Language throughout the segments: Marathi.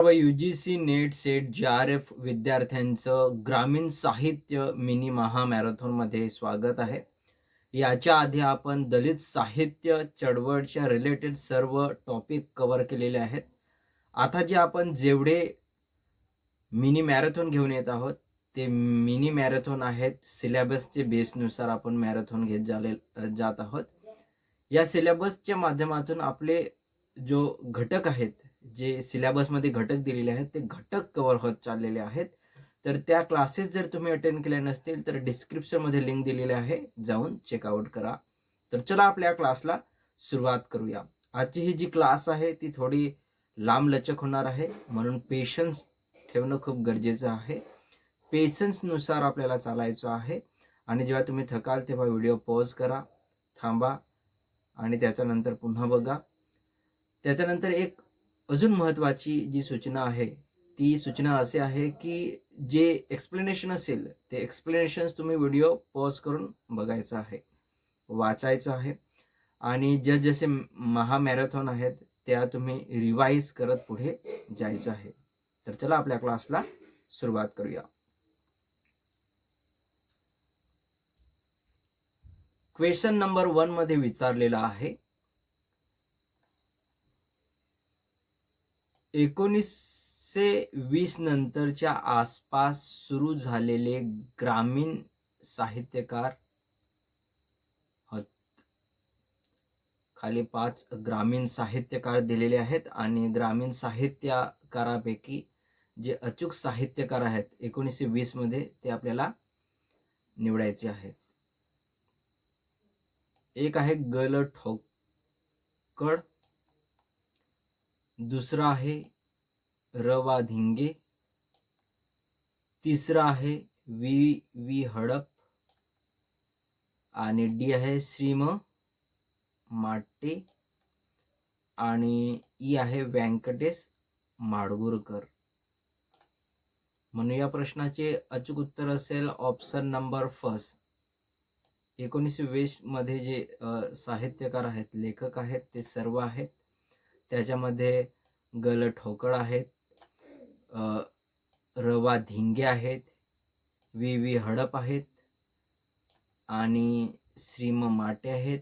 सर्व UGC नेट सेट JRF विद्यार्थ्यांचं ग्रामीण साहित्य मिनी महामॅरेथॉनमध्ये स्वागत आहे. याच्या आधी आपण दलित साहित्य चळवळच्या रिलेटेड सर्व टॉपिक कव्हर केलेले आहेत. आता जे आपण जेवढे मिनी मॅरेथॉन घेऊन येत आहोत ते मिनी मॅरेथॉन आहेत. सिलेबसचे बेसनुसार आपण मॅरेथॉन घेत जात आहोत. या सिलेबसच्या माध्यमातून आपले जो घटक आहेत, जे सिलेबसमध्ये घटक दिलेले आहेत ते घटक कव्हर होत चाललेले आहेत. तर त्या क्लासेस जर तुम्ही अटेंड केल्या नसतील तर डिस्क्रिप्शनमध्ये लिंक दिलेली आहे, जाऊन चेकआउट करा. तर चला आपल्या क्लासला सुरुवात करूया. आजची ही जी क्लास आहे ती थोडी लांबलचक होणार आहे, म्हणून पेशन्स ठेवणं खूप गरजेचं आहे. पेशन्सनुसार आपल्याला चालायचं आहे आणि जेव्हा तुम्ही थकाल तेव्हा व्हिडिओ पॉज करा, थांबा आणि त्याच्यानंतर पुन्हा बघा. त्याच्यानंतर एक अजून महत्त्वाची जी सूचना आहे ती सूचना अशी आहे की जे एक्सप्लेनेशन असेल ते एक्सप्लेनेशन्स तुम्ही व्हिडिओ पॉज करून बघायचं आहे, वाचायचं आहे आणि जसे महामॅरेथॉन आहेत त्या तुम्ही रिवाईज करत पुढे जायचं आहे. तर चला आपल्या क्लासला सुरुवात करूया. क्वेश्चन नंबर 1 मध्ये विचारलेला आहे, 1920 नंतरच्या आसपास सुरू झालेले ग्रामीण साहित्यकार होत. खाली 5 ग्रामीण साहित्यकार दिलेले आहेत आणि ग्रामीण साहित्यकारापैकी जे अचूक साहित्यकार आहेत 1920 मध्ये ते आपल्याला निवडायचे आहेत. एक आहे गल ठोकळ, दुसरा आहे र वा धिंगे, तिसरा आहे वी हडप आणि डी आहे श्रीम माटे आणि ई आहे व्यंकटेश माडगुळकर. म्हणून या प्रश्नाचे अचूक उत्तर असेल ऑप्शन नंबर फर्स्ट. 1920 मध्ये जे साहित्यकार आहेत, लेखक आहेत ते सर्व आहेत. त्याच्यामध्ये गल ठोकळ आहेत, र वा धिंगे आहेत, वी हडप आहेत आणि श्रीम माटे आहेत,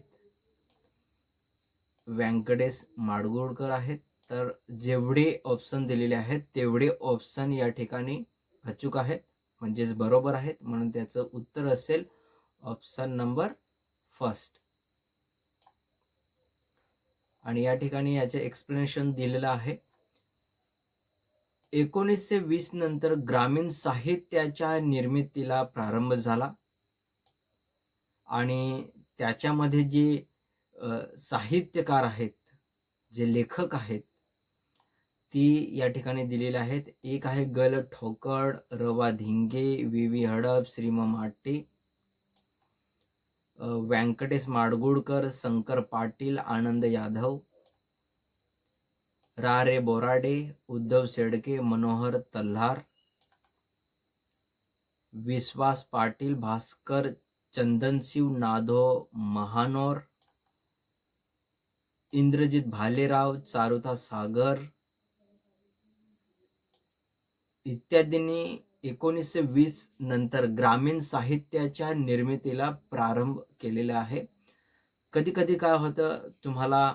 व्यंकटेश माडगुळकर आहेत. तर जेवढे ऑप्शन दिलेले आहेत तेवढे ऑप्शन या ठिकाणी अचूक आहेत, म्हणजेच बरोबर आहेत. म्हणून त्याचं उत्तर असेल ऑप्शन नंबर फर्स्ट. आणि या ठिकाणी याचे एक्सप्लेनेशन दिलेलं आहे. 1920 नंतर ग्रामीण साहित्याच्या निर्मितीला प्रारंभ झाला आणि त्याच्यामध्ये जे साहित्यकार आहेत, जे लेखक आहेत ती या ठिकाणी दिलेले आहेत. एक आहे गल ठोकळ, र वा धिंगे, वी हडप, श्रीम माटे, व्यंकटेश माडगुळकर, शंकर पाटील, आनंद यादव, रा रे बोराडे, उद्धव शेळके, मनोहर तल्हार, विश्वास पाटील, भास्कर चंदनशिव, नाधो महानोर, इंद्रजित भालेराव, चारुता सागर इत्यादींनी 1920 नंतर ग्रामीण साहित्याच्या निर्मितीला प्रारंभ केलेला आहे. कधी कधी काय होतं, तुम्हाला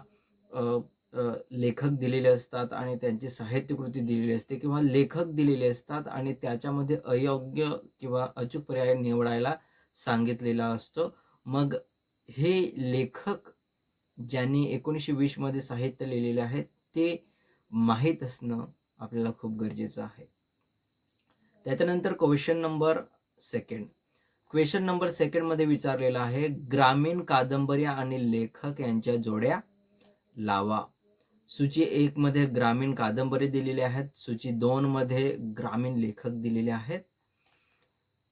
लेखक दिलेले असतात आणि त्यांची साहित्यकृती दिलेली असते किंवा लेखक दिलेले असतात आणि त्याच्यामध्ये अयोग्य किंवा अचूक पर्याय निवडायला सांगितलेला असतो. मग हे लेखक ज्यांनी 1920 मध्ये साहित्य लिहिलेले आहे ते माहीत असणं आपल्याला खूप गरजेचं आहे. त्याच्यानंतर question number second. Question number second मध्ये विचारलेला आहे, ग्रामीण कादंबऱ्या आणि लेखक यांच्या जोड्या लावा. सूची 1 मध्ये ग्रामीण कादंबरी दिलेली आहेत, सूची 2 मध्ये ग्रामीण लेखक दिलेले आहेत.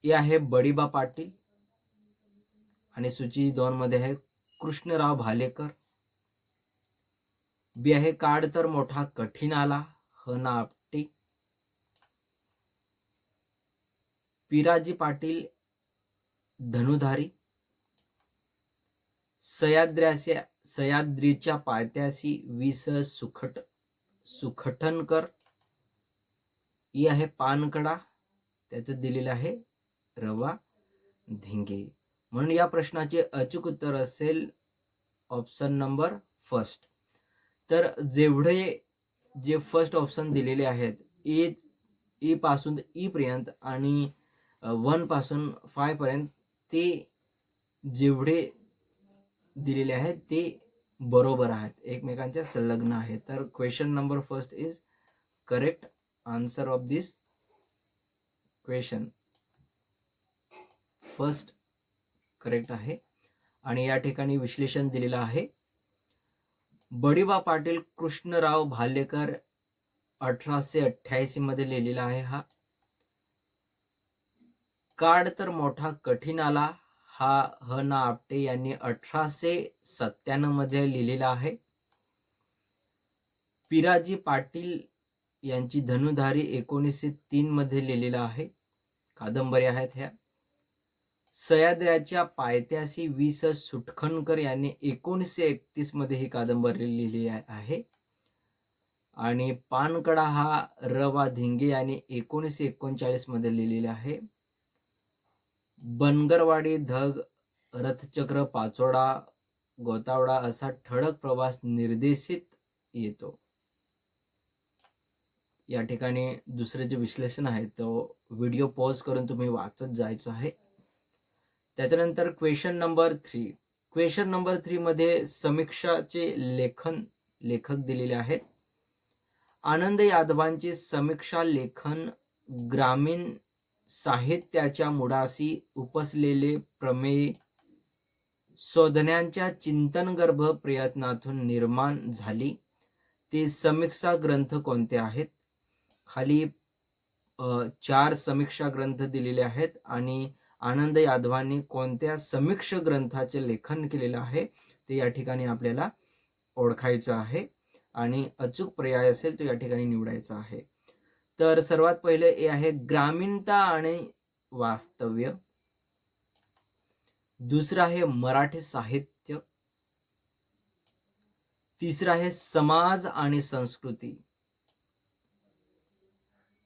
हे आहे बडीबा पाटील आणि सूची 2 मध्ये आहे कृष्णराव भालेकर. बी आहे काळ तर मोठा कठीण आला, ह ना आपटे, पिराजी पाटील धनुधारी, सह्याद्रीच्या पायथ्याशी वि स सुखटणकर, ई आहे पानकडा, त्याचं दिलेलं आहे रवा धिंगे. म्हणून या प्रश्नाचे अचूक उत्तर असेल ऑप्शन नंबर फर्स्ट. तर जेवढे जे फर्स्ट ऑप्शन दिलेले आहेत ए पासून ई पर्यंत आणि 1 पासून 5 पर्यंत, ते जेवढे दिलेले आहेत ते बरोबर आहेत, एकमेकांच्या संलग्न आहेत. तर question number first is correct answer of this question. First correct आहे. आणि या ठिकाणी विश्लेषण दिलेलं आहे. बडीबा पाटील कृष्णराव भालेकर 1888 मध्ये लिहिलेला आहे हा. काळ तर मोठा कठीण आला हा ह ना आपटे यांनी 1897 मध्ये लिहिलेला आहे. पिराजी पाटील यांची धनुधारी 1903 मध्ये लिहिलेला आहे. कादंबरी आहेत ह्या. सह्याद्रीच्या पायथ्याशी वीस सुटखणकर यांनी 1931 मध्ये ही कादंबरी लिहिली आहे. आणि पानकडा हा रवा धिंगे यांनी 1939 मध्ये लिहिलेला आहे. बनगरवाडी धग रथचक्र पाचोडा गोतावडा असा ठळक प्रवास निर्देशित येतो. या ठिकाणी दुसरे जे विश्लेषण आहे तो व्हिडिओ पॉज करून तुम्ही वाचत जायचं आहे. त्याच्यानंतर क्वेश्चन नंबर 3. क्वेश्चन नंबर 3 मध्ये समीक्षाचे लेखक दिलेले आहेत. आनंद यादवांचे समीक्षा लेखन ग्रामीण साहित्याच्या मुळाशी उपसलेले प्रमेय शोधण्याच्या चिंतनगर्भ प्रयत्नातून निर्माण झाली. ते समीक्षा ग्रंथ कोणते आहेत? खाली 4 समीक्षा ग्रंथ दिलेले आहेत आणि आनंद यादवांनी कोणत्या समीक्षा ग्रंथाचे लेखन केलेलं आहे ते या ठिकाणी आपल्याला ओळखायचं आहे आणि अचूक पर्याय असेल तो या ठिकाणी निवडायचा आहे. तर सर्वात पहिले हे आहे ग्रामीणता आणि वास्तव्य. दुसरं आहे मराठी साहित्य. तिसरं आहे समाज आणि संस्कृती.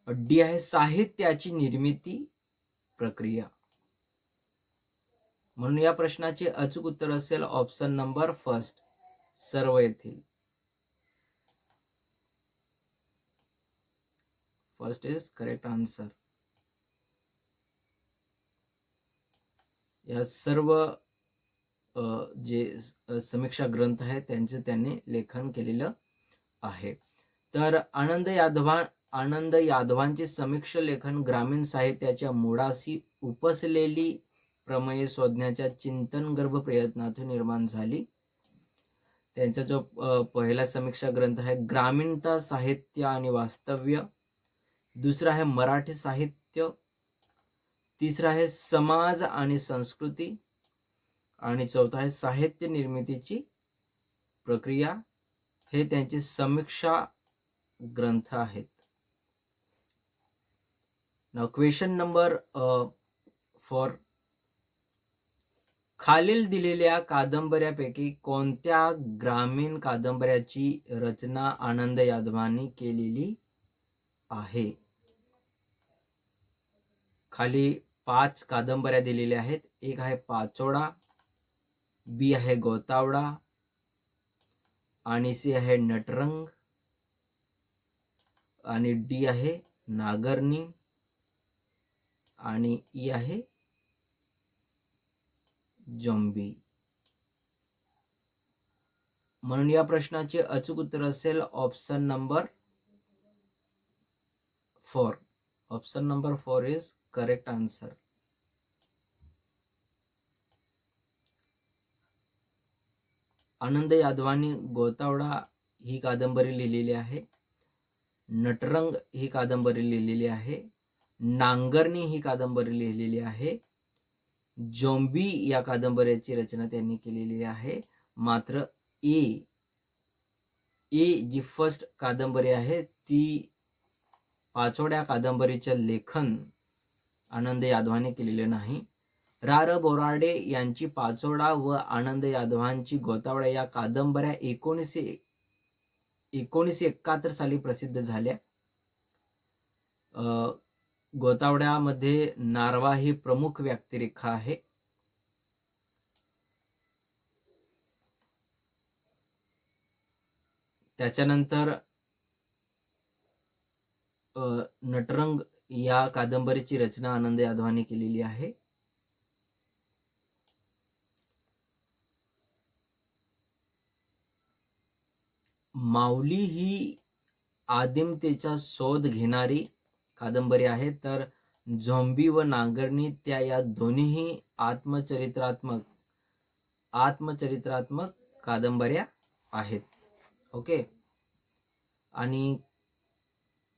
डी आहे साहित्याची निर्मिती प्रक्रिया. म्हणून या प्रश्नाचे अचूक उत्तर असेल ऑप्शन नंबर फर्स्ट, सर्व येथील. First is correct answer. या सर्व जे समीक्षा ग्रंथ आहेत त्यांचे त्यांनी लेखन केलेलं आहे. तर आनंद यादवांचे समीक्षा लेखन ग्रामीण साहित्याच्या मुळाशी उपसलेली प्रमेय शोधण्याच्या चिंतनगर्भ प्रयत्नातून निर्माण झाली. त्यांचा जो पहिला समीक्षा ग्रंथ आहे ग्रामीणता साहित्य आणि वास्तव्य. दुसरा आहे मराठी साहित्य. तिसरा आहे समाज आणि संस्कृती आणि चौथा आहे साहित्य निर्मितीची प्रक्रिया. हे त्यांचे समीक्षा ग्रंथ आहेत. Now question number 4. खालील दिलेल्या कादंबऱ्यापैकी कोणत्या ग्रामीण कादंबऱ्याची रचना आनंद यादवांनी केलेली आहे? खाली 5 कादंबऱ्या दिलेल्या आहेत. एक आहे पाचोडा, बी आहे गोतावडा, आणि सी आहे नटरंग, आणि डी आहे नागरणी, आणि ई आहे जोंबी. म्हणून या प्रश्नाचे अचूक उत्तर असेल option number 4. Option number 4 is correct answer. Anand यादवांनी गोतावडा ही कादंबरी लिहिलेली आहे. नटरंग ही कादंबरी लिहिलेली आहे. नांगरणी ही कादंबरी लिहिलेली आहे. जोंबी या कादंबरीची रचना त्यांनी केलेली आहे. मात्र ए जी फर्स्ट कादंबरी आहे ती पाचोड्या कादंबरीचे लेखन आनंद यादवांनी केलेले नाही. रा र बोराडे यांची पाचोडा व आनंद यादवांची गोतावडा या कादंबऱ्या 1971 साली प्रसिद्ध झाल्या. गोतावळ्यामध्ये नारवा ही प्रमुख व्यक्तिरेखा आहे. त्याच्यानंतर नटरंग या कादंबरीची रचना आनंद यादवांनी केलेली आहे. माऊली ही आदिमतेचा शोध घेणारी कादंबरी आहे. तर झोंबी व नांगरणी त्या या दोन्हीही आत्मचरित्रात्मक कादंबऱ्या आहेत. ओके. आणि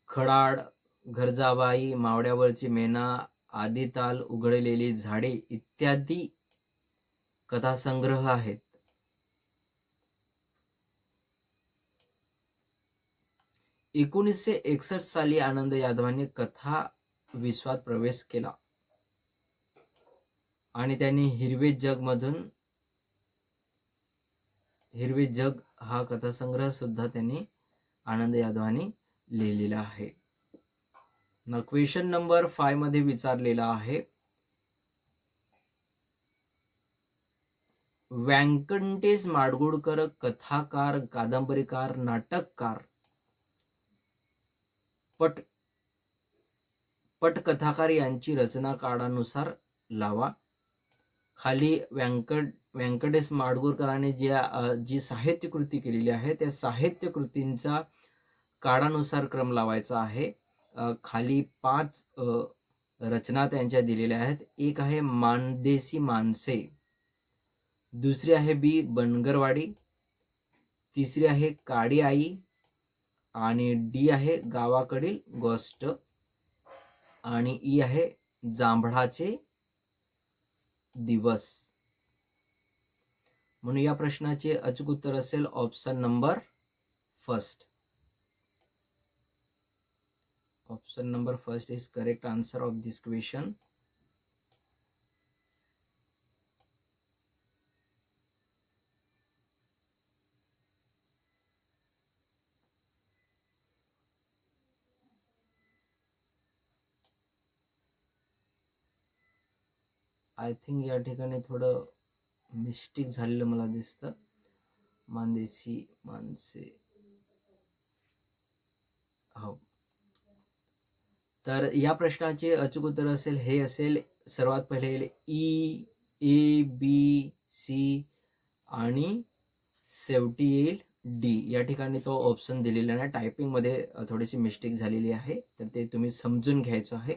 खडाड, घरजाबाई, मावळ्यावरची मेना, आदिताल, उघडलेली झाडे इत्यादी कथासंग्रह आहेत. एकोणीसशे साली आनंद यादवांनी कथा विश्वात प्रवेश केला आणि त्यांनी हिरवे जग हा कथासंग्रह सुद्धा त्यांनी आनंद यादवांनी लिहिलेला आहे. क्वेश्चन नंबर 5 मध्ये विचारलेला आहे, व्यंकटेश माडगूळकर कथाकार, कादंबरीकार, नाटककार, पटकथाकार यांची रचना काळानुसार लावा. खाली व्यंकटेश माडगूळकरांनी जी साहित्यकृती केलेली आहे त्या साहित्यकृतींचा काळानुसार क्रम लावायचा आहे. खाली 5 रचना त्यांच्या दिलेल्या आहेत. एक आहे मानदेशी माणसे, दुसरी आहे बी बनगरवाडी, तिसरी आहे काडी आई आणि डी आहे गावाकडील गोष्ट आणि ई आहे जांभळाचे दिवस. म्हणून या प्रश्नाचे अचूक उत्तर असेल option number first. Option number first is correct answer of this question. I think या ठिकाणी थोडं मिस्टेक झालेलं मला दिसतं. मानदेशी माणसे, हो. तर या प्रश्नाचे अचूक उत्तर असेल हे असेल सर्वात पहिले ई, ए, बी, सी आणि शेवटी येईल डी. या ठिकाणी तो ऑप्शन दिलेला नाही, टायपिंगमध्ये थोडीशी मिस्टेक झालेली आहे, तर ते तुम्ही समजून घ्यायचं आहे.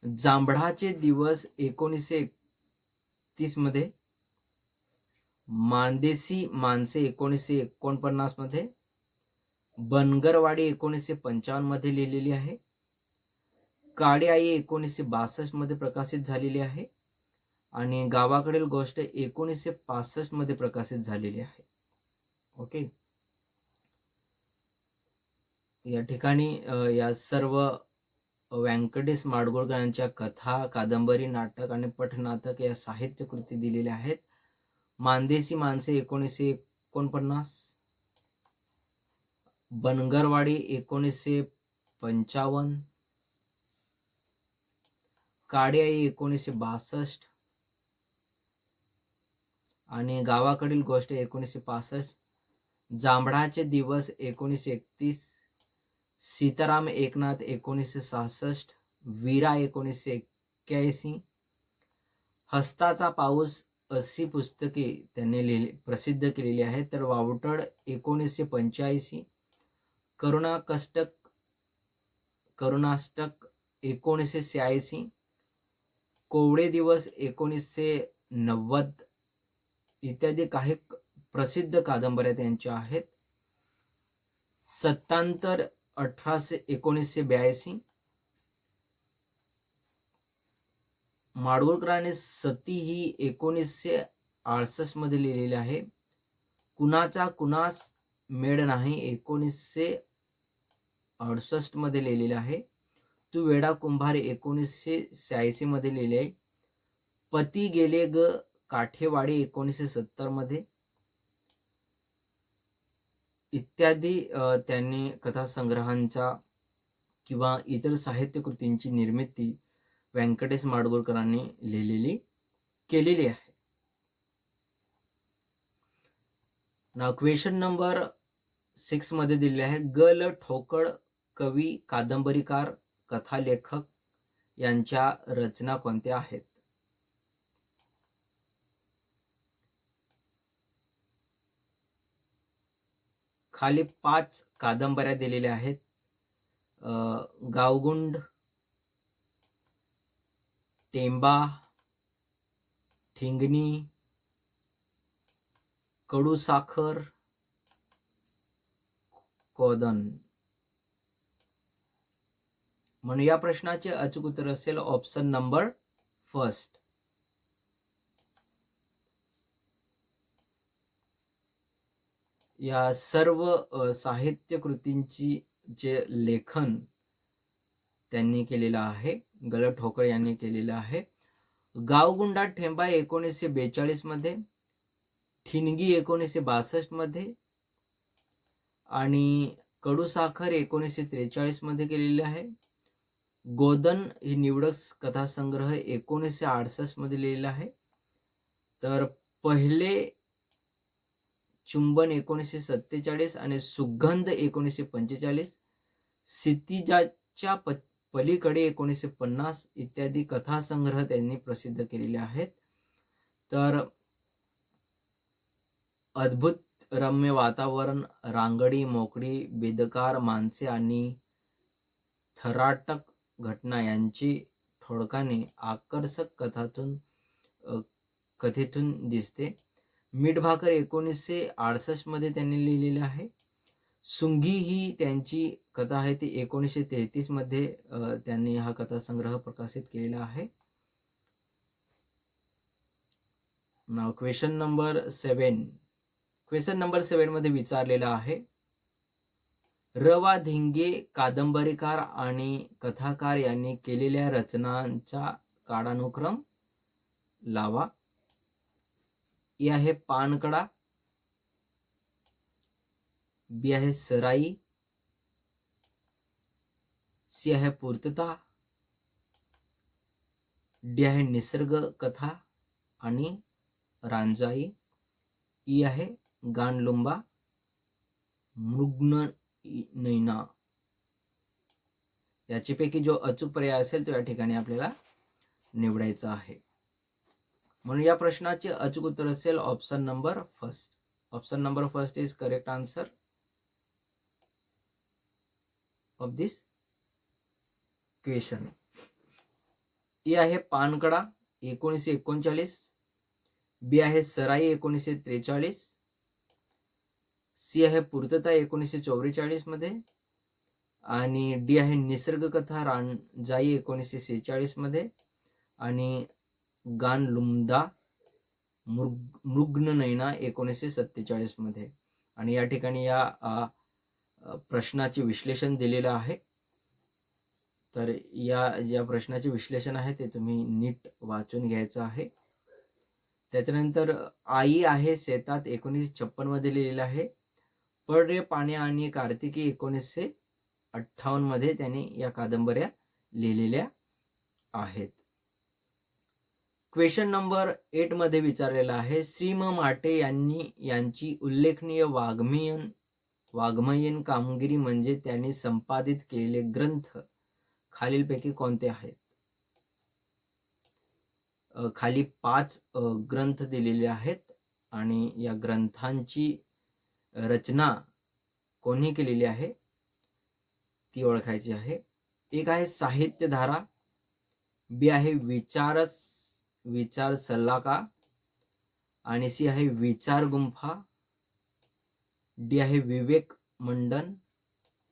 जांभळाचे दिवस 1931 मध्ये, मानदेशी माणसे 1949 मध्ये, बनगरवाडी 1955 मध्ये लिहिलेली आहे, काडी आई 1962 मध्ये प्रकाशित झालेली आहे आणि गावाकडील गोष्ट 1965 मध्ये प्रकाशित झालेली आहे. ओके. या ठिकाणी या सर्व व्यंकटेश माडगूळकर यांच्या कथा, कादंबरी, नाटक आणि पटनाटक या साहित्यकृती दिलेल्या आहेत. मानदेशी माणसे 1949, बनगरवाडी 1955, काडी आई 1962 आणि गावाकडील गोष्ट 1965, जांभळाचे दिवस 1931, सीताराम एकनाथ 1966, वीरा 1981, हस्ताचा पाऊस अशी पुस्तके त्यांनी प्रसिद्ध केलेली आहेत. तर वावटळ 1985, करुणाष्टक 1986, कोवळे दिवस 1990 इत्यादी काही प्रसिद्ध कादंबऱ्या त्यांच्या आहेत. सत्तांतर 1982, माडगूळकरांनी सती ही 1968 मध्ये लिहिलेली आहे. कुणाचा कुणास मेळ नाही 1968 मध्ये लिहिलेले आहे. तू वेडा कुंभार 1986 मध्ये लिहिले आहे. पती गेले ग काठेवाडी 1970 मध्ये इत्यादी त्यांनी कथासंग्रहांचा किंवा इतर साहित्य कृतींची निर्मिती व्यंकटेश माडगूळकरांनी केलेली आहे. नाव क्वेश्चन नंबर 6 मध्ये दिलेले आहे, गल ठोकळ कवी, कादंबरीकार, कथालेखक यांच्या रचना कोणत्या आहेत? खाली 5 कादंबऱ्या दिलेल्या आहेत. गावगुंड, टेंबा, ठिंगणी, कडूसाखर, कोदन. म्हणून या प्रश्नाचे अचूक उत्तर असेल ऑप्शन नंबर फर्स्ट. या सर्व साहित्य कृतींची जे लेखन त्यांनी केलेलं आहे, गल ठोकळ यांनी केलेलं आहे. गावगुंडा ठेंबा 1942 मध्ये, ठिणगी 1962 मध्ये आणि कडूसाखर 1943 मध्ये केलेली आहे. गोदन ही निवडक कथासंग्रह 1968 मध्ये लिहिलेला आहे. तर पहिले चुंबन 1947 आणि सुगंध 1945, क्षितिजाच्या पलीकडे 1950 इत्यादी कथासंग्रह त्यांनी प्रसिद्ध केलेले आहेत. तर अद्भुत रम्य वातावरण, रांगडी मोकळी, बेदकार माणसे आणि थराटक घटना यांची ठोळकाने आकर्षक कथेतून दिसते. मीठभाकर 1968 मध्ये त्यांनी लिहिलेले आहे. सुंगी ही त्यांची कथा आहे, ती 1933 मध्ये त्यांनी हा कथासंग्रह प्रकाशित केलेला आहे. नाव क्वेश्चन नंबर 7. क्वेश्चन नंबर 7 मध्ये विचारलेला आहे, र वा धिंगे कादंबरीकार आणि कथाकार यांनी केलेल्या रचनांचा काळानुक्रम लावा. ए आहे पानकडा, बी आहे सराई, सी आहे पूर्तता, डी आहे निसर्ग कथा आणि रांजाई, ई आहे गानलुंबा मृग्ननयना. याच्यापैकी जो अचूक पर्याय असेल तो या ठिकाणी आपल्याला निवडायचा आहे. म्हणून या प्रश्नाचे अचूक उत्तर असेल option number first. Option number first is correct answer of this question. ए आहे पानकडा 1939, बी आहे सराई 1943, सी आहे पूर्तता 1944 मध्ये आणि डी आहे निसर्ग कथा रांजाई 1946 मध्ये आणि गानलुंदा मृग्ननयना 1947 मध्ये. आणि या ठिकाणी या प्रश्नाचे विश्लेषण दिलेलं आहे. तर या प्रश्नाचे विश्लेषण आहे ते तुम्ही नीट वाचून घ्यायचं आहे. त्याच्यानंतर आई आहे शेतात 1956 मध्ये लिहिलेलं आहे. पड रे पाण्या आणि कार्तिकी 1958 मध्ये त्यांनी या कादंबऱ्या लिहिलेल्या आहेत. क्वेश्चन नंबर 8 मध्ये विचारलेला आहे, श्री म माटे यांची उल्लेखनीय वाङ्मयीन कामगिरी म्हणजे त्यांनी संपादित केलेले ग्रंथ खालीलपैकी कोणते आहेत? खाली 5 ग्रंथ दिलेले आहेत आणि या ग्रंथांची रचना कोणी केलेली आहे ती ओळखायची आहे. एक आहे साहित्यधारा, बी आहे विचार सल्लाका आणि सी आहे विचार गुंफा, डी आहे विवेक मंडन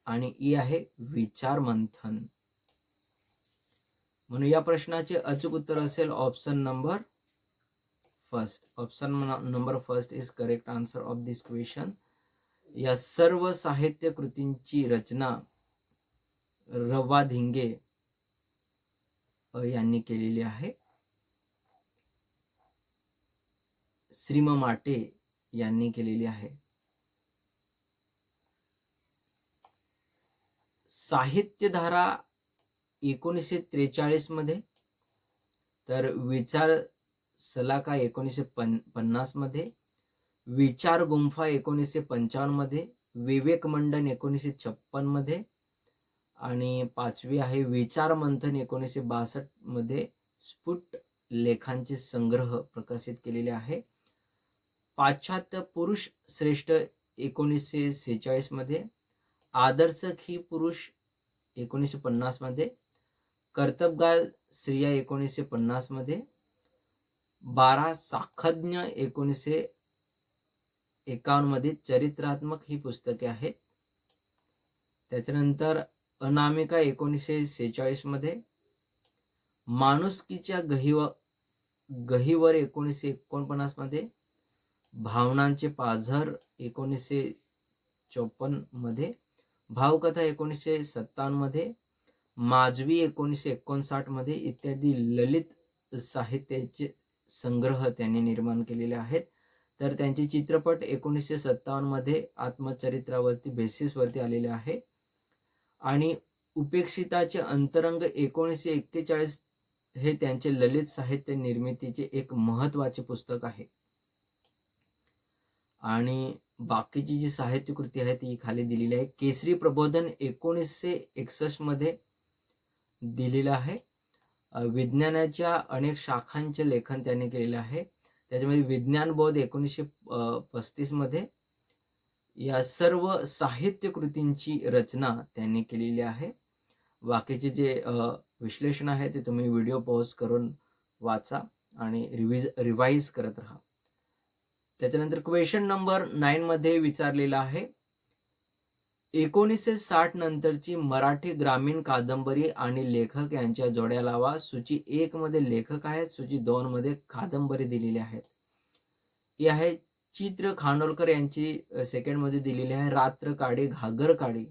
आणि ई आहे विचार मंथन. म्हणून या प्रश्नाचे अचूक उत्तर असेल option number first. Option number first is correct answer of this question. या सर्व साहित्य कृतींची रचना र वा धिंगे यांनी केलेली आहे. श्री म माटे यांनी केलेली आहे. साहित्यधारा 1943 मध्ये, तर विचार सलाका 1950 मध्ये, विचार गुंफा 1955 मध्ये, विवेक मंडन 1956 मध्ये आणि 5वी आहे विचार मंथन 1962 मध्ये स्फुट लेखांचे संग्रह प्रकाशित केलेले आहे. पाश्चात्य पुरुष श्रेष्ठ 1946 मध्ये, आदर्श ही पुरुष 1950 मध्ये, कर्तबगार स्त्रिया 1950 मध्ये, 12 साखज्ञ 1951 मध्ये चरित्रात्मक ही पुस्तके आहेत. त्याच्यानंतर अनामिका 1946 मध्ये, माणुसकीच्या गहीवर 1949 मध्ये, भावनांचे पाझर 1954 मध्ये, भावकथा 1957 मध्ये, माजवी 1959 मध्ये इत्यादी ललित साहित्याचे संग्रह त्यांनी निर्माण केलेले आहेत. तर त्यांचे चित्रपट 1957 मध्ये आत्मचरित्रावरती बेसिसवरती आलेले आहे. आणि उपेक्षिताचे अंतरंग 1941 हे त्यांचे ललित साहित्य निर्मितीचे एक महत्त्वाचे पुस्तक आहे. आणि बाकीची जी साहित्य कृती आहे ती खाली दिलेली आहे. केसरी प्रबोधन 1961 मध्ये दिलेलं आहे. विज्ञानाच्या अनेक शाखांचे लेखन त्यांनी केलेले आहे. त्याच्यामध्ये विज्ञानबोध 1935 मध्ये या सर्व साहित्य कृतींची रचना त्यांनी केलेली आहे. बाकीचे जे विश्लेषण आहे ते तुम्ही व्हिडिओ पॉज करून वाचा आणि रिवाइज करत राहा. त्याच्यानंतर क्वेश्चन नंबर 9 मध्ये विचारलेला आहे, 1960 नंतरची मराठी ग्रामीण कादंबरी आणि लेखक यांच्या जोड्या लावा. सूची 1 मध्ये लेखक आहेत, सूची 2 मध्ये कादंबरी दिलेली आहेत. ही आहे चित्र खानोलकर यांची सेकंड मध्ये दिलेली आहे रात्र काढी घागर काढी.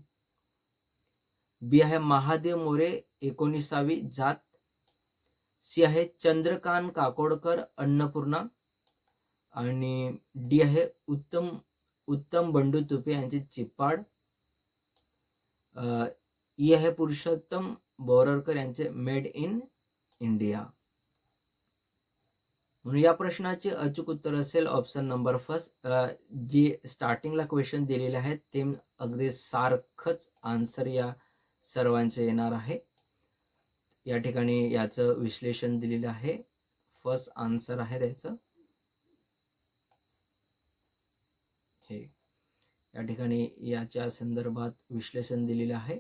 बी आहे महादेव मोरे 19वी जात. सी आहे चंद्रकांत काकोडकर अन्नपूर्णा. आणि डी आहे उत्तम बंडू तुपे यांचे चिप्पाड. ई आहे पुरुषोत्तम बोरकर यांचे मेड इन इंडिया. म्हणून या प्रश्नाचे अचूक उत्तर असेल ऑप्शन नंबर फर्स्ट. जे स्टार्टिंगला क्वेश्चन दिलेले आहेत ते अगदी सारखंच आन्सर या सर्वांचे येणार आहे. या ठिकाणी याचं विश्लेषण दिलेलं आहे. फर्स्ट आन्सर आहे त्याचं हे. या ठिकाणी याच्या संदर्भात विश्लेषण दिलेलं आहे.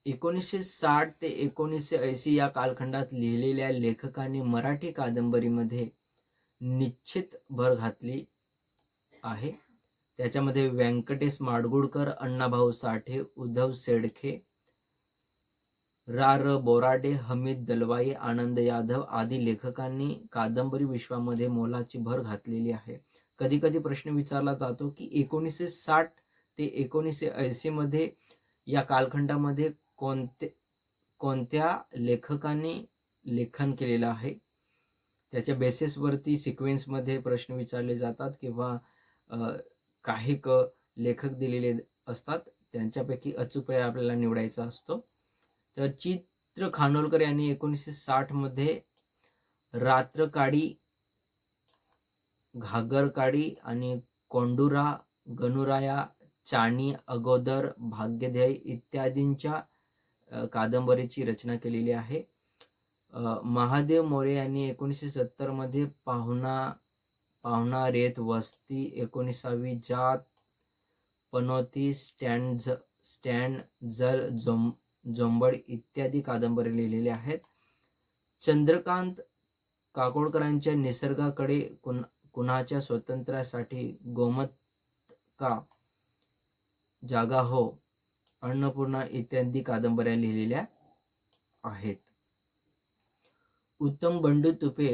1960 ते 1980 या कालखंडात लिहिलेल्या लेखकांनी मराठी कादंबरीमध्ये निश्चित भर घातली आहे. त्याच्यामध्ये व्यंकटेश माडगूळकर, अण्णाभाऊ साठे, उद्धव सेडखे, रा. बोराडे, हमीद दलवाई, आनंद यादव आदी लेखकांनी कादंबरी विश्वामध्ये मोलाची भर घातलेली आहे. कधी कधी प्रश्न विचारला जातो की 1960 ते 1980 मध्ये या कालखंडामध्ये कोणत्या लेखकांनी लेखन केलेलं आहे. त्याच्या बेसिसवरती सिक्वेन्समध्ये प्रश्न विचारले जातात किंवा काही लेखक दिलेले असतात, त्यांच्यापैकी अचूक वेळ आपल्याला निवडायचा असतो. तर चित्र खानोलकर यांनी 1960 मध्ये रात्र काढी घागर काढी आणि कोंडुरा, गणुराया, चाणी, अगोदर, भाग्यध्येय इत्यादींच्या कादंबरीची रचना केलेली आहे. महादेव मोरे यांनी 1970 मध्ये पाहुणा रेत वस्ती, 19वी जात, पनोती, स्टँड जल जोंबड इत्यादी कादंबरी लिहिलेल्या आहेत. चंद्रकांत काकोडकरांच्या निसर्गाकडे कुणाच्या स्वातंत्र्यासाठी, गोमतका, जागा हो, अन्नपूर्णा इत्यादी कादंबऱ्या लिहिलेल्या आहेत. उत्तम बंडू तुपे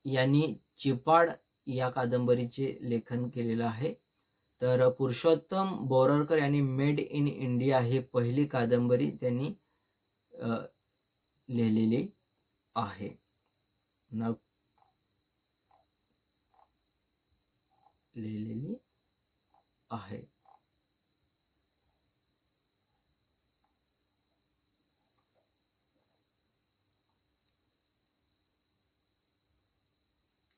यांनी चिपाड या कादंबरीचे लेखन केलेलं आहे. तर पुरुषोत्तम बोरकर यांनी मेड इन इंडिया ही पहिली कादंबरी त्यांनी लिहिलेली आहे. लिहिलेली आहे.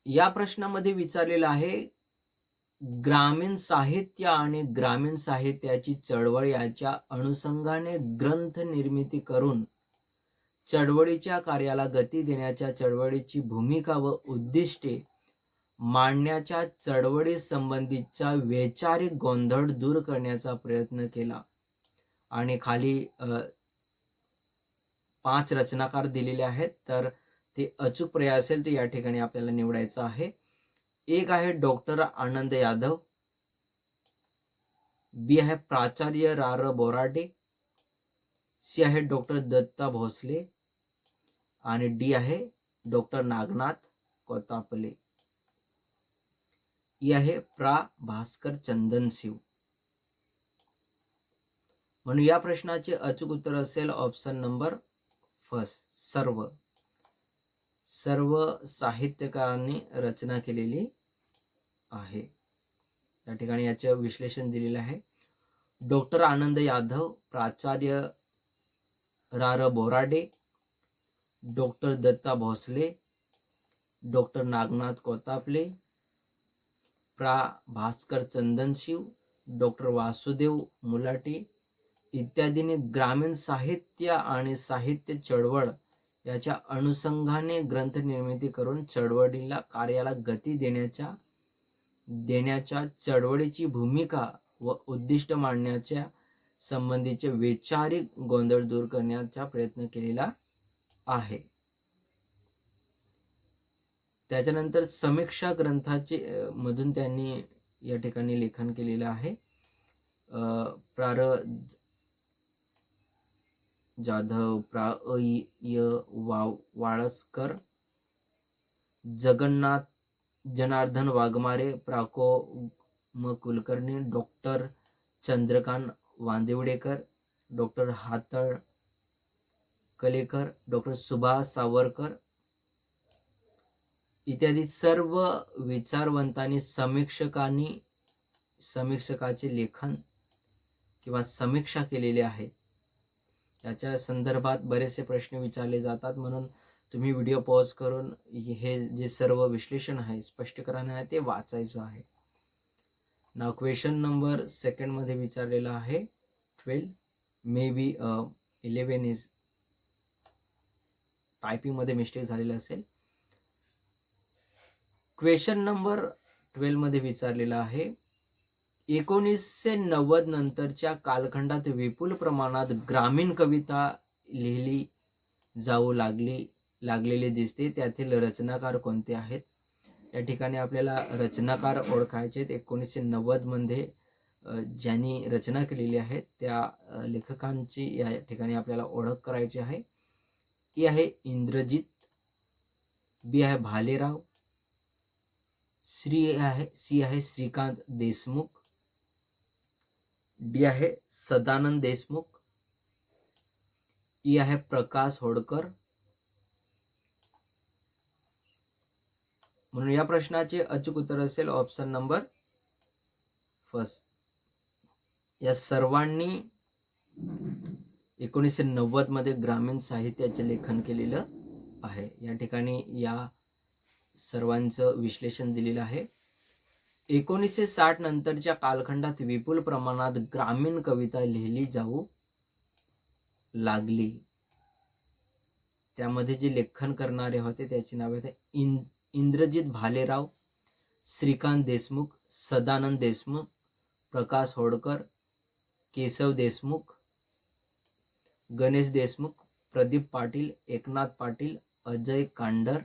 या प्रश्नामध्ये विचारलेलं आहे, ग्रामीण साहित्य आणि ग्रामीण साहित्याची चळवळ याच्या अनुषंगाने ग्रंथ निर्मिती करून चळवळीच्या कार्याला गती देण्याच्या, चळवळीची भूमिका व उद्दिष्टे मांडण्याच्या, चळवळी संबंधीचा वैचारिक गोंधळ दूर करण्याचा प्रयत्न केला. आणि खाली 5 रचनाकार दिलेले आहेत, तर ते अचूक पर्याय असेल तर या ठिकाणी आपल्याला निवडायचं आहे. एक आहे डॉक्टर आनंद यादव, बी आहे प्राचार्य रा. बोराडे, सी आहे डॉक्टर दत्ता भोसले आणि डी आहे डॉक्टर नागनाथ कोतापले. ई आहे प्रा. भास्कर चंदनशिव. म्हणून या प्रश्नाचे अचूक उत्तर असेल ऑप्शन नंबर फर्स्ट, सर्व. सर्व साहित्यकारांनी रचना केलेली आहे. त्या ठिकाणी याचे विश्लेषण दिलेलं आहे. डॉक्टर आनंद यादव, प्राचार्य रा. बोराडे, डॉक्टर दत्ता भोसले, डॉक्टर नागनाथ कोतापले, प्रा. भास्कर चंदनशिव, डॉक्टर वासुदेव मुलाटी इत्यादींनी ग्रामीण साहित्य आणि साहित्य चळवळ याच्या अनुषंगाने ग्रंथ निर्मिती करून चळवळीला कार्याला गती देण्याच्या चळवळीची भूमिका व उद्दिष्ट मांडण्याच्या संबंधीचे वैचारिक गोंधळ दूर करण्याचा प्रयत्न केलेला आहे. त्याच्यानंतर समीक्षा ग्रंथाचे मधून त्यांनी या ठिकाणी लेखन केलेलं आहे. प्रा. जाधव, प्रा. वाळस्कर, जगन्नाथ जनार्दन वाघमारे, प्रा. म. कुलकर्णी, डॉक्टर चंद्रकांत वांदिवडेकर, डॉक्टर हातळ कलेकर, डॉक्टर सुभाष सावरकर इत्यादी सर्व विचारवंतांनी समीक्षकाचे लेखन किंवा समीक्षा केलेली आहे. याच्या संदर्भात बरेचसे प्रश्न विचारले जातात, म्हणून तुम्ही व्हिडिओ पॉज करून हे जे सर्व विश्लेषण आहे, स्पष्टीकरण आहे, ते वाचायचं आहे. नाव क्वेश्चन नंबर सेकंड मध्ये विचारलेला आहे 12, मे बी 11 इज टायपिंग मध्ये मिस्टेक झालेला असेल. क्वेश्चन नंबर 12 मध्ये विचारलेला आहे, 1990 नंतरच्या कालखंडात विपुल प्रमाणात ग्रामीण कविता लिहिली जाऊ लागलेले दिसते. त्यातील रचनाकार कोणते आहेत? या ठिकाणी आपल्याला रचनाकार ओळखायचे. 1990 मध्ये ज्यांनी रचना केलेली आहे त्या लेखकांची या ठिकाणी आपल्याला ओळख करायची आहे. ई आहे इंद्रजित, बी आहे भालेराव, सी आहे श्रीकांत देशमुख, डी आहे सदानंद देशमुख, ई आहे प्रकाश होडकर. म्हणून या प्रश्नाचे अचूक उत्तर असेल ऑप्शन नंबर फर्स्ट. या सर्वांनी 1990 मध्ये ग्रामीण साहित्याचे लेखन केलेलं आहे. या ठिकाणी या सर्वांचं विश्लेषण दिलेलं आहे. 1960 नंतरच्या कालखंडात विपुल प्रमाणात ग्रामीण कविता लिहिली जाऊ लागली. त्यामध्ये जे लेखन करणारे होते त्याची नावे होते इंद्रजित भालेराव, श्रीकांत देशमुख, सदानंद देशमुख, प्रकाश होडकर, केशव देशमुख, गणेश देशमुख, प्रदीप पाटील, एकनाथ पाटील, अजय कांडर,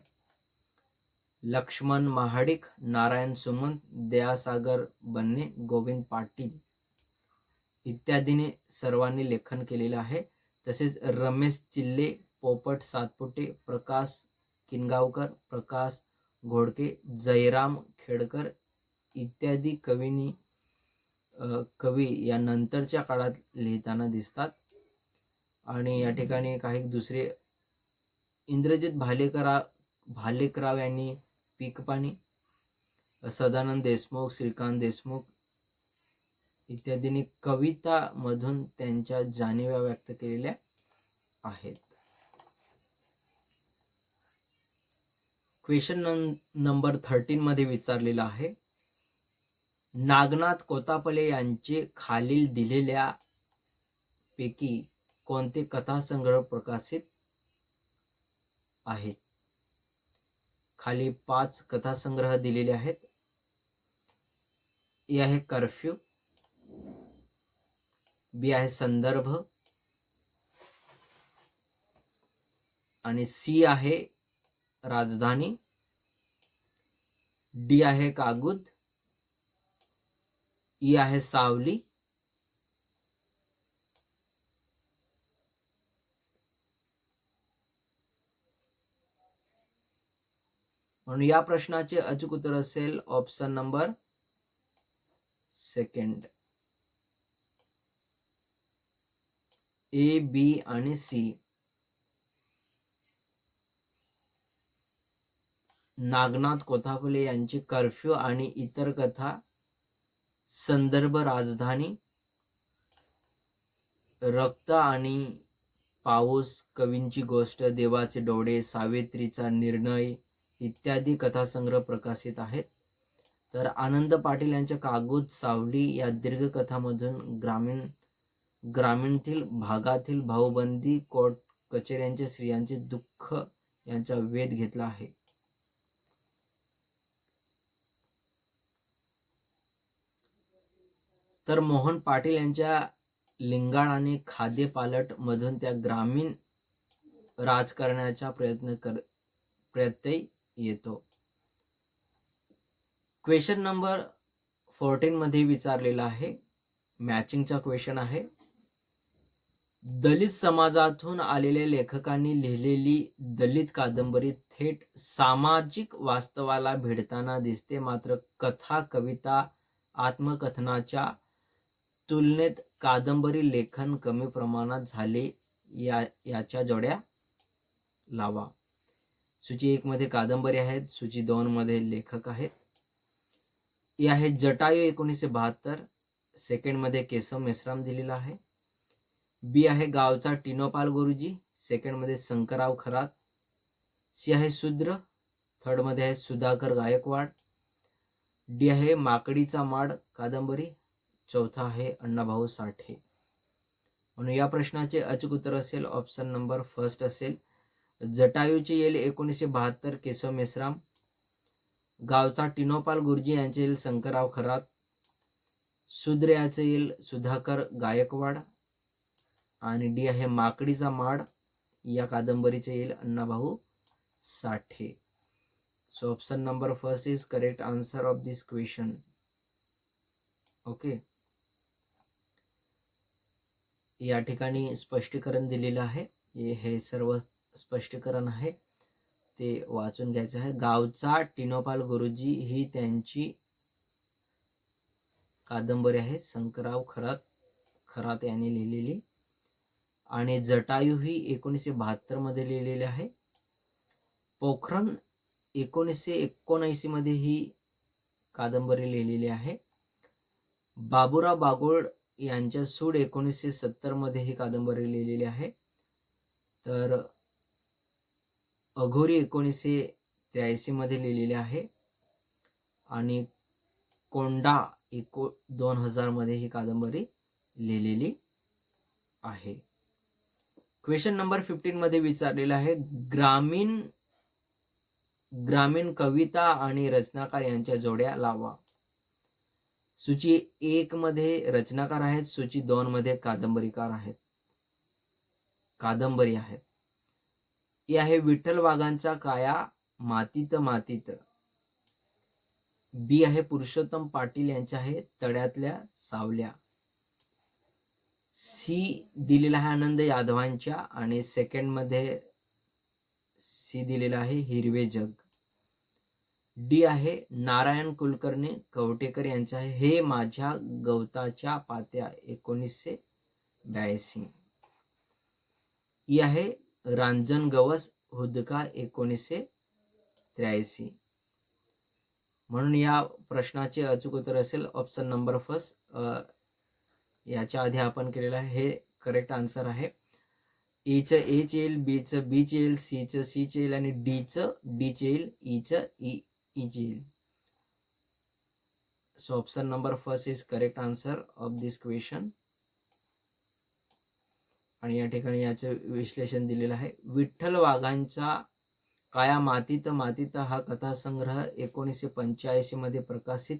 लक्ष्मण महाडिक, नारायण सुमंत, दयासागर बन्ने, गोविंद पाटील इत्यादीने सर्वांनी लेखन केलेलं आहे. तसेच रमेश चिल्ले, पोपट सातपुते, प्रकाश किनगावकर, प्रकाश घोडके, जयराम खेडकर इत्यादी कवी या नंतरच्या काळात लिहिताना दिसतात. आणि या ठिकाणी काही दुसरे इंद्रजित भालेकराव यांनी पीक पाणी, सदानंद देशमुख, श्रीकांत देशमुख इत्यादींनी कवितामधून त्यांच्या जाणिवा व्यक्त केलेल्या आहेत. क्वेश्चन नंबर 13 मध्ये विचारलेला आहे, नागनाथ कोतापले यांचे खालील दिलेल्या पैकी कोणते कथासंग्रह प्रकाशित आहेत? खाली 5 कथासंग्रह दिलेले आहेत. ए आहे कर्फ्यू, बी आहे संदर्भ, आणि सी आहे राजधानी, डी आहे कागुद, ई आहे सावली, म्हणून या प्रश्नाचे अचूक उत्तर असेल ऑप्शन नंबर सेकंड, ए, बी आणि सी. नागनाथ कोतापले यांची कर्फ्यू आणि इतर कथा, संदर्भ राजधानी, रक्त आणि पाऊस, कवींची गोष्ट, देवाचे डोळे, सावित्रीचा निर्णय इत्यादी कथासंग्रह प्रकाशित आहेत. तर आनंद पाटील यांच्या कागुद, सावली या दीर्घ कथामधून ग्रामीणतील भागातील भाऊबंदी, कोर्ट कचेऱ्यांच्या स्त्रियांचे दुःख यांचा वेध घेतला आहे. तर मोहन पाटील यांच्या लिंगाण आणि खाद्य पालट मधून त्या ग्रामीण राजकारणाचा प्रयत्न येतो. क्वेश्चन नंबर 14 मध्ये विचारलेला आहे, मॅचिंगचा क्वेश्चन आहे, दलित समाजातून आलेल्या लेखकांनी लिहिलेली दलित कादंबरी थेट सामाजिक वास्तवाला भिडताना दिसते, मात्र कथा, कविता, आत्मकथनाच्या तुलनेत कादंबरी लेखन कमी प्रमाणात झाले, याच्या जोड्या लावा. सूची 1 मध्ये कादंबरी आहेत, सूची 2 मध्ये लेखक आहेत. हे आहे जटायू 1972, सेकंड मध्ये केशव मेश्राम दिलेला आहे. बी आहे गावचा टिनोपाल गुरुजी, सेकंड मध्ये शंकरराव खरात. सी आहे शूद्र, थर्ड मध्ये आहे सुधाकर गायकवाड. डी आहे माकडीचा माड कादंबरी, चौथा आहे अण्णाभाऊ साठे. म्हणून या प्रश्नाचे अचूक उत्तर असेल ऑप्शन नंबर फर्स्ट असेल. जटायूचे येईल 1972 केशव मेश्राम, गावचा टिनोपाल गुरुजी यांचे येईल शंकरराव खरात, शूद्र याचे येईल सुधाकर गायकवाड, आणि डी आहे माकडीचा माड या कादंबरीचे येईल Annabhau Sathe. So option number first is correct answer of this question. Okay, या ठिकाणी स्पष्टीकरण दिलेलं आहे, हे सर्व स्पष्टीकरण आहे ते वाचून घ्यायचं आहे. गावचा टिनोपाल गुरुजी ही त्यांची कादंबरी आहे, शंकरराव खरात यांनी लिहिलेली, आणि जटायू ही 1972 मध्ये लिहिलेली आहे. पोखरण 1979 मध्ये ही कादंबरी लिहिलेली आहे. बाबूराव बागुळ यांच्या सूड 1970 मध्ये ही कादंबरी लिहिलेली आहे. तर अघोरी 1983 मध्ये लिहिलेली आहे, आणि कोंडा 2000 मध्ये ही कादंबरी लिहिलेली आहे. क्वेश्चन नंबर 15 मध्ये विचारलेला आहे, ग्रामीण कविता आणि रचनाकार यांच्या जोड्या लावा. सूची 1 मध्ये रचनाकार आहेत, सूची 2 मध्ये कादंबरी आहेत. ही आहे विठ्ठल वाघांचा काया मातीत मातीत. बी आहे पुरुषोत्तम पाटील यांच्या आहे तळ्यातल्या सावल्या. सी दिलेला आहे आनंद यादवांच्या, आणि सेकंड मध्ये सी दिलेला आहे हिरवे जग. डी आहे नारायण कुलकर्णी कवटेकर यांच्या आहे हे माझ्या गवताच्या पात्या 1982. ही आहे रांजण गवस हुदका 1983. म्हणून या प्रश्नाचे अचूक उत्तर असेल ऑप्शन नंबर फर्स्ट. याच्या आधी आपण केलेलं आहे हे करेक्ट आन्सर आहे. एचं एच येईल, बीचं बीच येईल, सीचं सीच येईल आणि डीचं डीच येईल, ईचं ईच येईल. So option number first is correct answer of this question. आणि या ठिकाणी याचं विश्लेषण दिलेलं आहे. विठ्ठल वाघांचा काया मातीत मातीत हा कथासंग्रह 1985 मध्ये प्रकाशित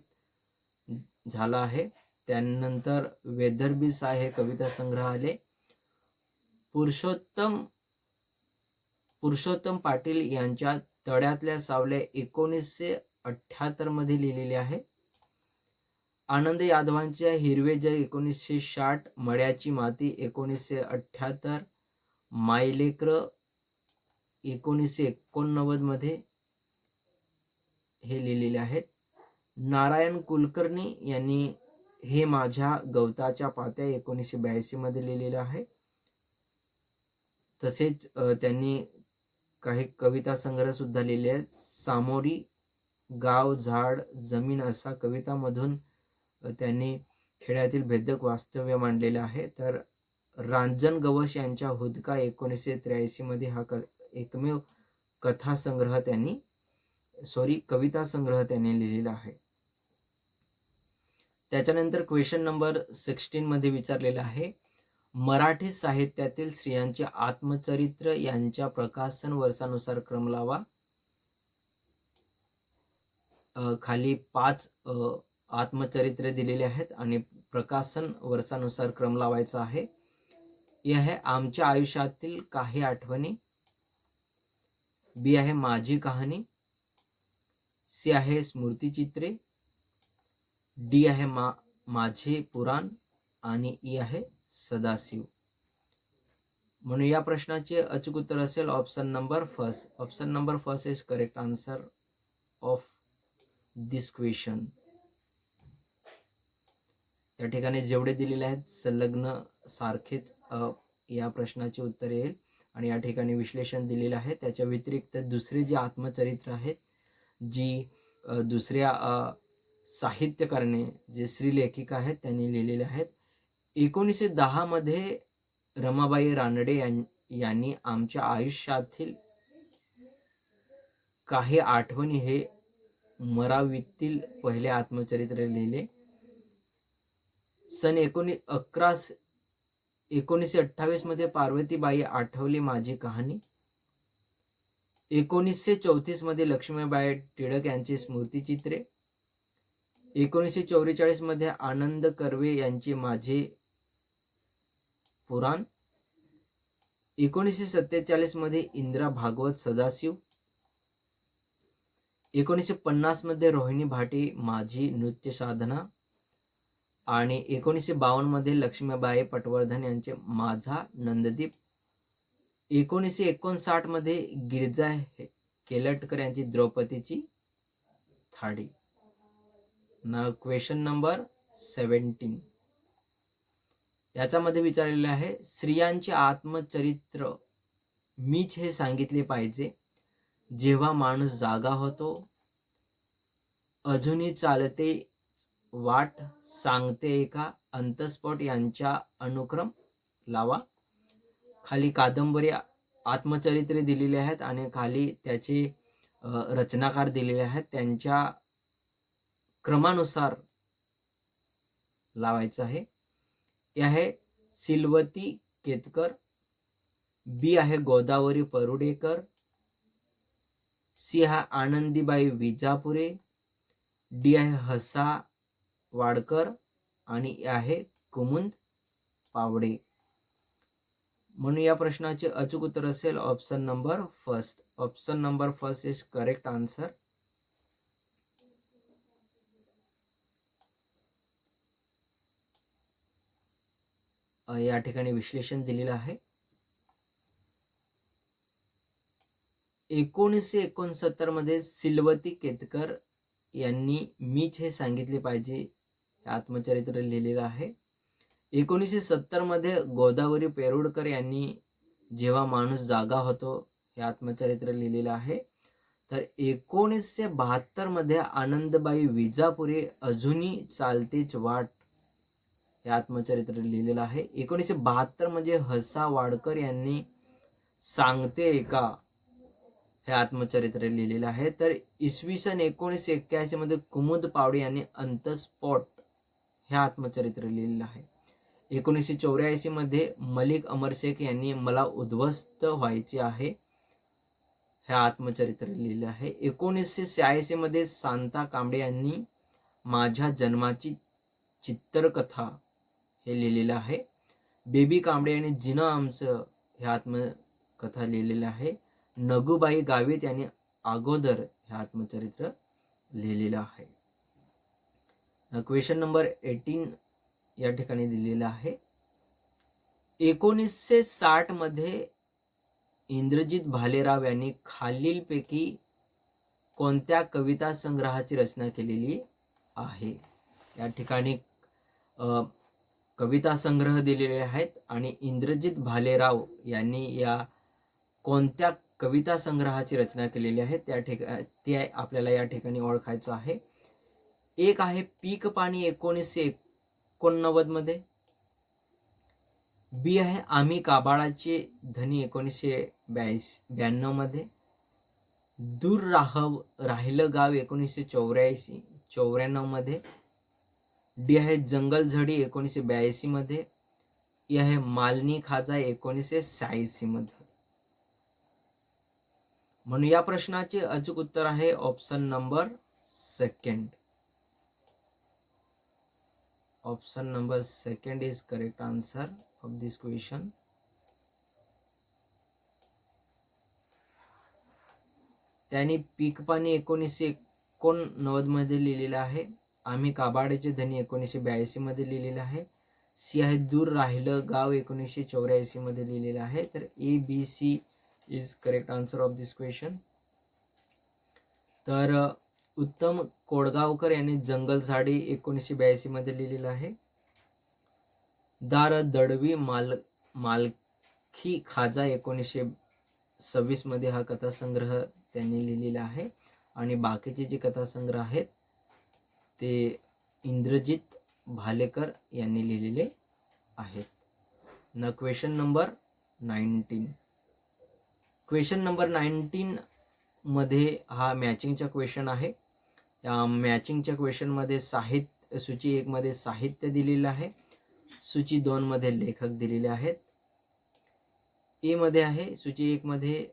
झाला आहे. त्यानंतर वेदर्बीस हे कविता संग्रह आले. पुरुषोत्तम पाटील यांच्या तळ्यातल्या सावल्या 1978 मध्ये लिहिलेले आहे. आनंद यादवांच्या हिरवे जय 1960, मड्याची माती 1978, मायलेकर 1989 मध्ये हे लिहिलेले आहेत. नारायण कुलकर्णी यांनी हे माझ्या गवताच्या पात्या 1982 मध्ये लिहिलेलं आहे. तसेच त्यांनी काही कविता संग्रह सुद्धा लिहिले आहेत. सामोरी, गाव, झाड, जमीन असा कवितामधून त्यांनी खेड्यातील भेदक वास्तव्य मांडलेलं आहे. तर रांजण गवस यांच्या हुदका 1983 मध्ये हा एकमेव कविता संग्रह त्यांनी लिहिलेला आहे. त्याच्यानंतर क्वेश्चन नंबर 16 मध्ये विचारलेला आहे. मराठी साहित्यातील स्त्रियांचे आत्मचरित्र यांच्या प्रकाशन वर्षानुसार क्रम लावा. खाली 5 आत्मचरित्र दिलेले आहेत आणि प्रकाशन वर्षानुसार क्रम लावायचा आहे. हे आहे आमच्या आयुष्यातील काही आठवणी, बी आहे माझी कहाणी, सी आहे स्मृतिचित्रे, डी आहे माझे पुराण आणि ई आहे सदाशिव. म्हणून या प्रश्नाचे अचूक उत्तर असेल option number first. Option number first is correct answer of this question. या ठिकाणी जेवढे दिलेले आहेत संलग्न सारखेच या प्रश्नाचे उत्तर येईल. आणि या ठिकाणी विश्लेषण दिलेलं आहे. त्याच्या व्यतिरिक्त दुसरे जे आत्मचरित्र आहेत, जी दुसऱ्या साहित्यकाराने जे स्त्रीलेखिका आहेत त्यांनी लिहिलेले आहेत. 1910 मध्ये रमाबाई रानडे यांनी आमच्या आयुष्यातील काही आठवणी हे मराठीतील पहिले आत्मचरित्र लिहिले. सन 1928 मध्ये पार्वतीबाई आठवली माझी कहाणी. 1934 मध्ये लक्ष्मीबाई टिळक यांची स्मृतिचित्रे. 1944 मध्ये आनंद कर्वे यांचे माझे पुराण. 1947 मध्ये इंदिरा भागवत सदाशिव. 1950 मध्ये रोहिणी भाटे माझी नृत्य साधना. आणि 1952 मध्ये लक्ष्मीबाई पटवर्धन यांचे माझा नंददीप. 1959 मध्ये गिरिजा केलटकर यांची द्रौपदीची थाळी. नाव क्वेश्चन नंबर 17. याच्यामध्ये विचारलेले आहे. स्त्रियांचे आत्मचरित्र मीच हे सांगितले पाहिजे, जेव्हा माणूस जागा होतो, अजूनही चालते वाट, सांगते एका, अंतस्फोट यांच्या अनुक्रम लावा. खाली कादंबरी आत्मचरित्रे दिलेले आहेत आणि खाली त्याचे रचनाकार दिलेले आहेत, त्यांच्या क्रमानुसार लावायचं आहे. हे आहे सिलवती केतकर, बी आहे गोदावरी परुडेकर, सी हा आनंदीबाई विजापुरे, डी आहे हसा वाडकर आणि आहे कुमुद पावडे. म्हणून या प्रश्नाचे अचूक उत्तर असेल option number first. Option number first is correct answer. या ठिकाणी विश्लेषण दिलेलं आहे. 1969 मध्ये सिलवती केतकर यांनी मीच हे सांगितले पाहिजे हे आत्मचरित्र लिहिलेलं आहे. 1970 मध्ये गोदावरी पेरुडकर यांनी जेव्हा माणूस जागा होतो हे आत्मचरित्र लिहिलेलं आहे. तर 1972 मध्ये आनंदबाई विजापुरे अजूनही चालतेच वाट हे आत्मचरित्र लिहिलेलं आहे. 1972 म्हणजे हसा वाडकर यांनी सांगते का हे आत्मचरित्र लिहिलेलं आहे. तर इसवी सन 1981 मध्ये कुमुद पावडे यांनी अंतस्फोट हे आत्मचरित्र लिहिलेलं आहे. 1984 मध्ये मलिक अमर शेख यांनी मला उद्ध्वस्त व्हायचे आहे हे आत्मचरित्र लिहिलेलं आहे. 1986 मध्ये शांता कांबळे यांनी माझ्या जन्माची चित्रकथा हे लिहिलेलं आहे. बेबी कांबळे यांनी जिनं आमचं हे आत्मकथा लिहिलेलं आहे. नगुबाई गावित यांनी अगोदर हे आत्मचरित्र लिहिलेलं आहे. क्वेश्चन नंबर 18 या ठिकाणी दिलेला आहे. 1960 मध्ये इंद्रजित भालेराव यांनी खालीलपैकी कोणत्या कविता संग्रहाची रचना केलेली आहे? या ठिकाणी कविता संग्रह दिलेले आहेत आणि इंद्रजित भालेराव यांनी या कोणत्या कविता संग्रहाची रचना केलेली आहे ते आपल्याला या ठिकाणी ओळखायचं आहे. एक आहे पीक पाणी 1989 मध्ये. बी आहे आम्ही काबाळाचे धनी 1992 मध्ये. दूर राहिलं गाव 1994 मध्ये. डी आहे जंगलझडी 1982 मध्ये. ई आहे मालनी खाजा 1986 मध्ये. म्हणून या प्रश्नाचे अचूक उत्तर आहे option number second. Option number second is correct answer of this question. त्यांनी पीक पाणी 1989 मध्ये लिहिलेलं आहे. आम्ही काबाडाचे धनी 1982 मध्ये लिहिलेलं आहे. सी आहे दूर राहिलं गाव 1984 मध्ये लिहिलेलं आहे. तर A B C is correct answer of this question. तर उत्तम कोडगावकर यांनी जंगलझाडी 1982 मध्ये लिहिलेलं आहे. दार दडवी मालखी खाजा 1926 मध्ये हा कथासंग्रह त्यांनी लिहिलेला आहे. आणि बाकीचे जे कथासंग्रह आहेत ते इंद्रजित भालेकर यांनी लिहिलेले आहेत. ना क्वेश्चन नंबर 19. क्वेश्चन नंबर 19 मध्ये हा मॅचिंगचा क्वेश्चन आहे. या मॅचिंगच्या क्वेश्चनमध्ये साहित्य सूची 1 मध्ये साहित्य दिलेलं आहे. सूची 2 मध्ये लेखक दिलेले आहेत. ए मध्ये आहे सूची 1 मध्ये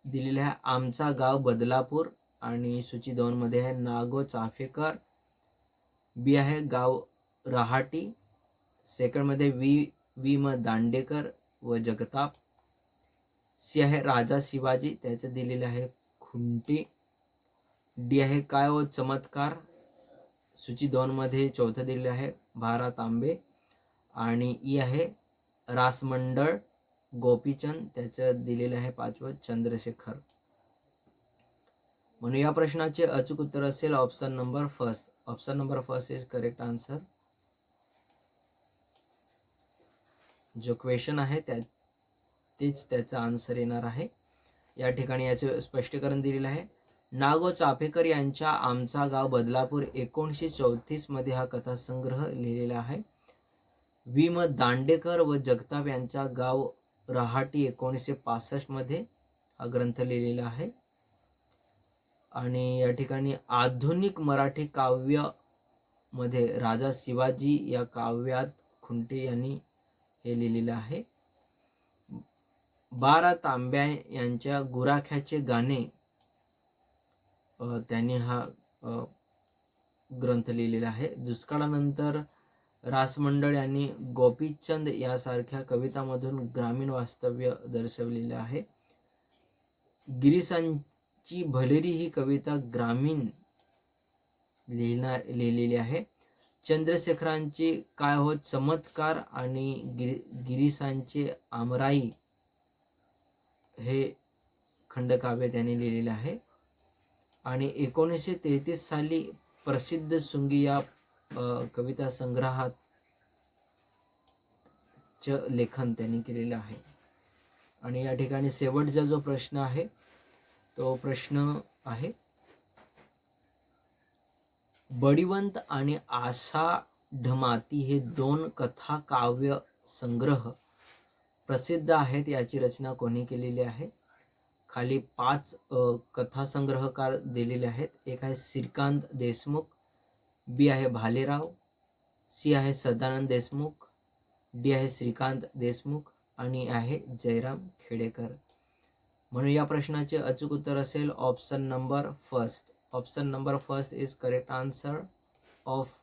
दिलेले आहे आमचा गाव बदलापूर आणि सूची 2 मध्ये आहे नागो चाफेकर. बी आहे गाव रहाटी. सेकंड मध्ये वी म दांडेकर व जगताप. सी आहे राजा शिवाजी, त्याचं दिलेलं आहे खुंटी. डी आहे काय व चमत्कार. सूची 2 मध्ये चौथं दिलेलं आहे भारा तांबे. आणि ई आहे रासमंडळ गोपीचंद, त्याचं दिलेलं आहे 5वं चंद्रशेखर. म्हणून या प्रश्नाचे अचूक उत्तर असेल option number first. Option number first is correct answer. जो क्वेश्चन आहे तेच त्याचा आन्सर येणार आहे. या ठिकाणी याचे स्पष्टीकरण दिलेलं आहे. नागो चाफेकर यांच्या आमचा गाव बदलापूर 1934 मध्ये हा कथासंग्रह लिहिलेला आहे. वी म दांडेकर व जगताप यांचा गाव रहाटी 1965 मध्ये हा ग्रंथ लिहिलेला आहे. आणि या ठिकाणी आधुनिक मराठी काव्य मध्ये राजा शिवाजी या काव्यात खुंटे यांनी हे लिहिलेलं आहे. बारा तांब्या यांच्या गुराख्याचे गाणे त्यांनी हा ग्रंथ लिहिलेला आहे. दुष्काळानंतर रासमंडळ यांनी गोपीचंद यासारख्या कवितामधून ग्रामीण वास्तव्य दर्शवलेले आहे. गिरीसांची भलेरी ही कविता ग्रामीण लिहिलेली आहे. चंद्रशेखरांचे काय हो चमत्कार आणि गिरीसांचे आमराई हे खंडकाव्य त्यांनी लिहिलेले आहे. आणि 1933 साली प्रसिद्ध सुंगी या कविता संग्रहात लेखन त्यांनी केलेलं आहे. आणि या ठिकाणी शेवटचा जो प्रश्न आहे तो प्रश्न आहे. बळीवंत आणि आषाढमाती हे 2 कथा काव्य संग्रह प्रसिद्ध आहेत. याची रचना कोणी केलेली आहे? खाली 5 कथासंग्रहकार दिलेले आहेत. एक आहे श्रीकांत देशमुख, बी आहे भालेराव, सी आहे सदानंद देशमुख, डी आहे श्रीकांत देशमुख आणि आहे जयराम खेडेकर. म्हणून या प्रश्नाचे अचूक उत्तर असेल option number first. Option number first is correct answer of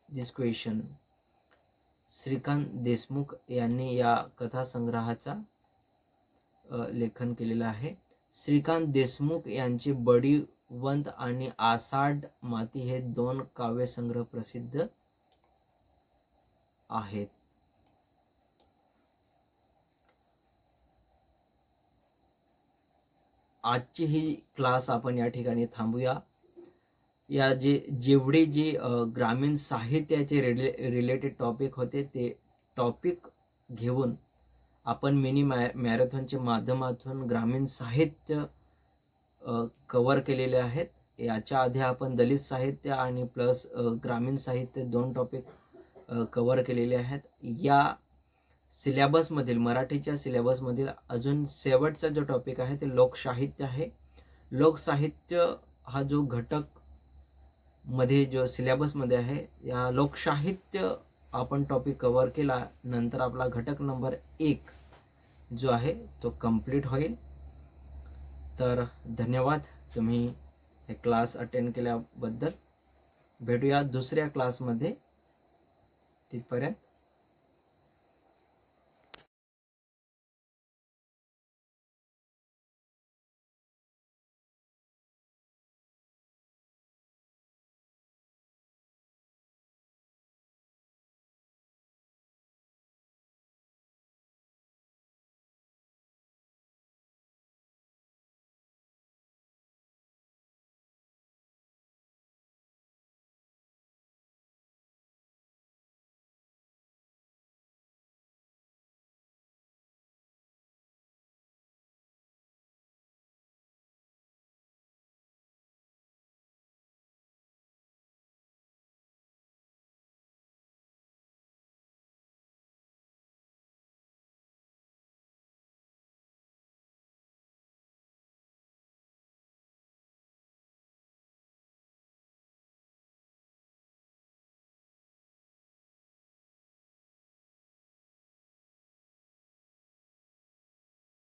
this question. Shrikant Deshmukh यांनी या कथासंग्रहाचा लेखन केलेलं आहे. श्रीकांत देशमुख यांचे बळीवंत आणि आषाढ माती हे 2 काव्यसंग्रह प्रसिद्ध आहेत. आजची ही क्लास आपण या ठिकाणी थांबूया. या जेवढे जे ग्रामीण साहित्याचे रिलेटेड टॉपिक होते ते टॉपिक घेऊन आपण मिनी मॅरेथॉनच्या माध्यमातून ग्रामीण साहित्य कव्हर केलेले आहेत. याच्या आधी आपण दलित साहित्य आणि प्लस ग्रामीण साहित्य 2 टॉपिक कव्हर केलेले आहेत. या सिलेबसमधील मराठीच्या सिलेबसमधील अजून शेवटचा जो टॉपिक आहे ते लोकसाहित्य आहे. लोकसाहित्य हा जो घटक मध्ये जो सिलेबसमध्ये आहे, या लोकसाहित्य आपण टॉपिक कव्हर केला नंतर आपला घटक नंबर 1 जो आहे तो कंप्लीट होईल. तर धन्यवाद तुम्ही हे क्लास अटेंड केल्याबद्दल. भेटूया दुसऱ्या क्लासमध्ये. तिथपर्यंत